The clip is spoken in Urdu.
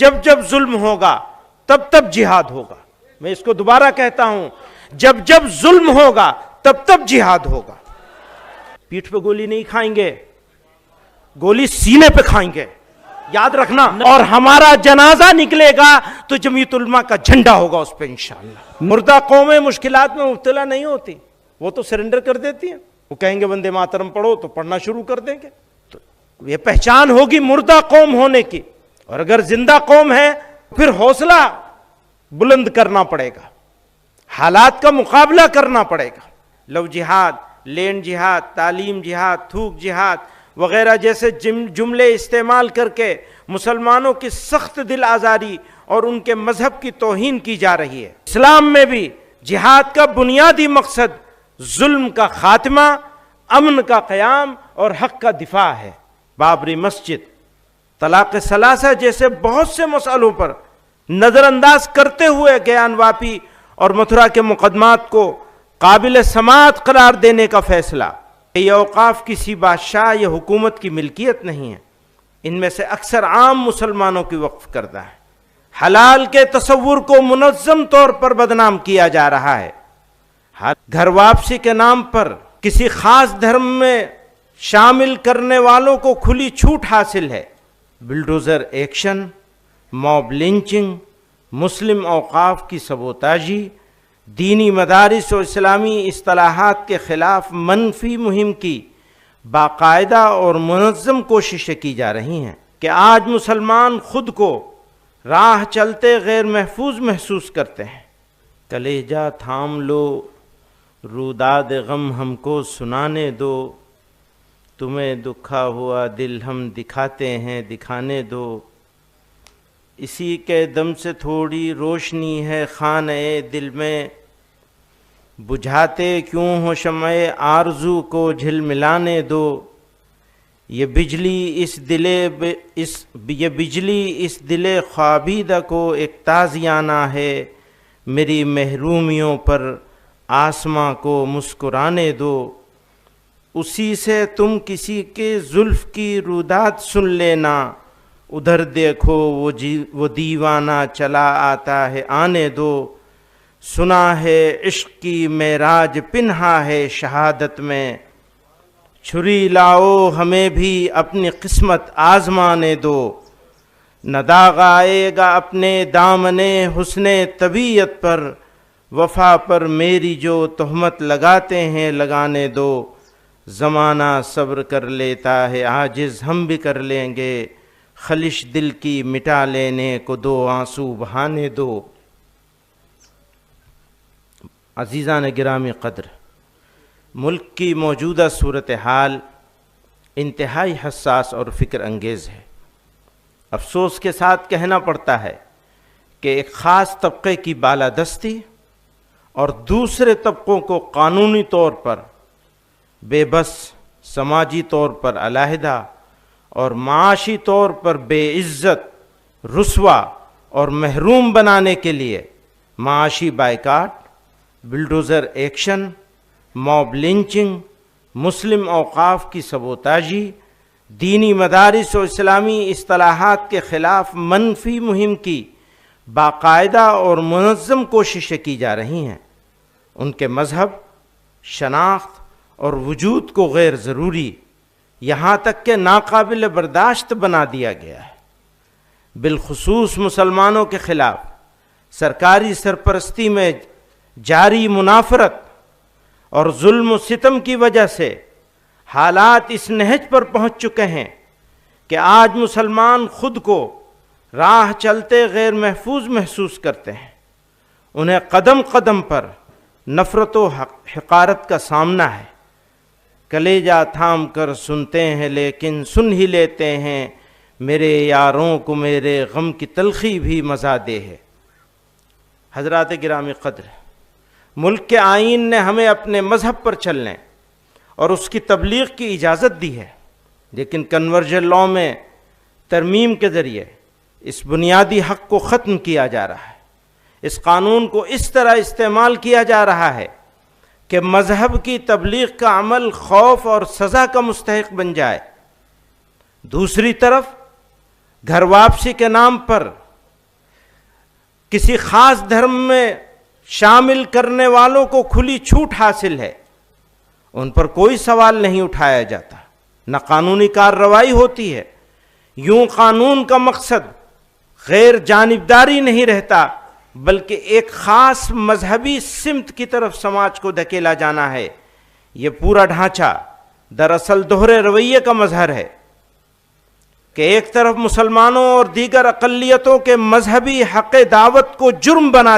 جب جب ظلم ہوگا تب تب جہاد ہوگا. میں اس کو دوبارہ کہتا ہوں، جب جب ظلم ہوگا تب تب جہاد ہوگا. پیٹھ پہ گولی نہیں کھائیں گے، گولی سینے پہ کھائیں گے، یاد رکھنا. اور ہمارا جنازہ نکلے گا تو جمعیت علماء کا جھنڈا ہوگا اس پہ انشاءاللہ. مردہ قومیں مشکلات میں مبتلا نہیں ہوتی، وہ تو سرنڈر کر دیتی ہیں. وہ کہیں گے وندے ماترم پڑھو تو پڑھنا شروع کر دیں گے. تو یہ پہچان ہوگی مردہ قوم ہونے کی. اور اگر زندہ قوم ہے پھر حوصلہ بلند کرنا پڑے گا، حالات کا مقابلہ کرنا پڑے گا. لو جہاد، لینڈ جہاد، تعلیم جہاد، تھوک جہاد وغیرہ جیسے جملے استعمال کر کے مسلمانوں کی سخت دل آزاری اور ان کے مذہب کی توہین کی جا رہی ہے. اسلام میں بھی جہاد کا بنیادی مقصد ظلم کا خاتمہ، امن کا قیام اور حق کا دفاع ہے. بابری مسجد، طلاق ثلاثہ جیسے بہت سے مسئلوں پر نظر انداز کرتے ہوئے گیان واپی اور متھرا کے مقدمات کو قابل سماعت قرار دینے کا فیصلہ. یہ اوقاف کسی بادشاہ یا حکومت کی ملکیت نہیں ہے، ان میں سے اکثر عام مسلمانوں کی وقف کردہ ہے. حلال کے تصور کو منظم طور پر بدنام کیا جا رہا ہے. گھر واپسی کے نام پر کسی خاص دھرم میں شامل کرنے والوں کو کھلی چھوٹ حاصل ہے. بلڈوزر ایکشن، موب لنچنگ، مسلم اوقاف کی سبوتاژی، دینی مدارس و اسلامی اصطلاحات کے خلاف منفی مہم کی باقاعدہ اور منظم کوششیں کی جا رہی ہیں کہ آج مسلمان خود کو راہ چلتے غیر محفوظ محسوس کرتے ہیں. کلیجہ تھام لو، روداد غم ہم کو سنانے دو، تمہیں دکھا ہوا دل ہم دکھاتے ہیں دکھانے دو. اسی کے دم سے تھوڑی روشنی ہے خانہ دل میں، بجھاتے کیوں ہو شمع آرزو کو جھلملانے دو. یہ بجلی اس دل خوابیدہ کو ایک تازیانہ ہے، میری محرومیوں پر آسماں کو مسکرانے دو. اسی سے تم کسی کے زلف کی روداد سن لینا، ادھر دیکھو وہ دیوانہ چلا آتا ہے آنے دو. سنا ہے عشق کی معراج پنہا ہے شہادت میں، چھری لاؤ ہمیں بھی اپنی قسمت آزمانے دو. نہ داغ آئے گا اپنے دامن حسن طبیعت پر، وفا پر میری جو تہمت لگاتے ہیں لگانے دو. زمانہ صبر کر لیتا ہے عاجز ہم بھی کر لیں گے، خلش دل کی مٹا لینے کو دو آنسو بہانے دو. عزیزان گرامی قدر، ملک کی موجودہ صورتحال انتہائی حساس اور فکر انگیز ہے. افسوس کے ساتھ کہنا پڑتا ہے کہ ایک خاص طبقے کی بالادستی اور دوسرے طبقوں کو قانونی طور پر بے بس، سماجی طور پر علیحدہ اور معاشی طور پر بے عزت، رسوا اور محروم بنانے کے لیے معاشی boycott, bulldozer action, mob lynching, مسلم اوقاف کی سبوتاژی، دینی مدارس و اسلامی اصطلاحات کے خلاف منفی مہم کی باقاعدہ اور منظم کوششیں کی جا رہی ہیں. ان کے مذہب، شناخت اور وجود کو غیر ضروری، یہاں تک کہ ناقابل برداشت بنا دیا گیا ہے. بالخصوص مسلمانوں کے خلاف سرکاری سرپرستی میں جاری منافرت اور ظلم و ستم کی وجہ سے حالات اس نہج پر پہنچ چکے ہیں کہ آج مسلمان خود کو راہ چلتے غیر محفوظ محسوس کرتے ہیں. انہیں قدم قدم پر نفرت و حقارت کا سامنا ہے. کلیجہ تھام کر سنتے ہیں لیکن سن ہی لیتے ہیں، میرے یاروں کو میرے غم کی تلخی بھی مزہ دے ہے. حضرات گرامی قدر، ملک کے آئین نے ہمیں اپنے مذہب پر چلنے اور اس کی تبلیغ کی اجازت دی ہے، لیکن کنورژن لاء میں ترمیم کے ذریعے اس بنیادی حق کو ختم کیا جا رہا ہے. اس قانون کو اس طرح استعمال کیا جا رہا ہے کہ مذہب کی تبلیغ کا عمل خوف اور سزا کا مستحق بن جائے. دوسری طرف گھر واپسی کے نام پر کسی خاص دھرم میں شامل کرنے والوں کو کھلی چھوٹ حاصل ہے، ان پر کوئی سوال نہیں اٹھایا جاتا، نہ قانونی کارروائی ہوتی ہے۔ یوں قانون کا مقصد غیر جانبداری نہیں رہتا، بلکہ ایک خاص مذہبی سمت کی طرف سماج کو دھکیلا جانا ہے۔ یہ پورا ڈھانچہ دراصل دوہرے رویے کا مظہر ہے کہ ایک طرف مسلمانوں اور دیگر اقلیتوں کے مذہبی حق دعوت کو جرم بنا